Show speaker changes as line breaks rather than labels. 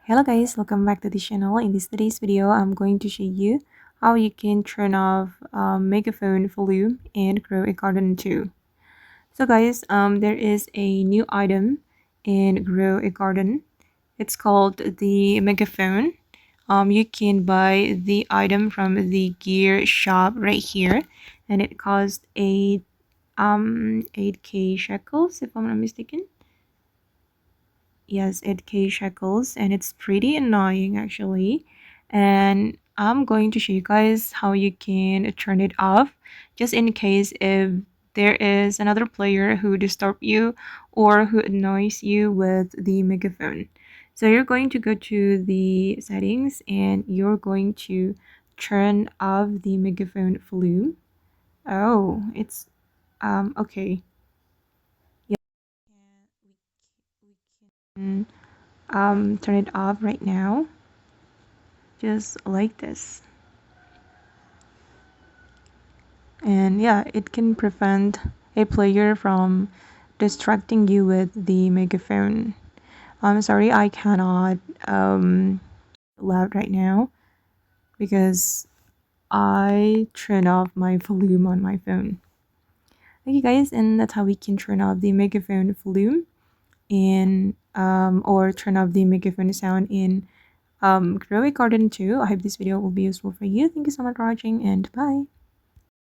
Hello guys, welcome back to the channel. In today's video, I'm going to show you how you can turn off Megaphone volume and grow a garden too. So guys, there is a new item in Grow a Garden. It's called the Megaphone. You can buy the item from the gear shop right here, and it costs 8k shekels if I'm not mistaken. Yes, 8k shekels, and it's pretty annoying actually. And I'm going to show you guys how you can turn it off, just in case if there is another player who disturb you or who annoys you with the megaphone. So you're going to go to the settings and you're going to turn off the megaphone volume. Oh, it's okay. Yeah, we can turn it off right now, just like this. And yeah, it can prevent a player from distracting you with the megaphone. I'm sorry, I cannot loud right now because I turn off my volume on my phone. Okay guys, and that's how we can turn off the megaphone volume in or turn off the megaphone sound in Grow a Garden too. I hope this video will be useful for you. Thank you so much for watching, and bye.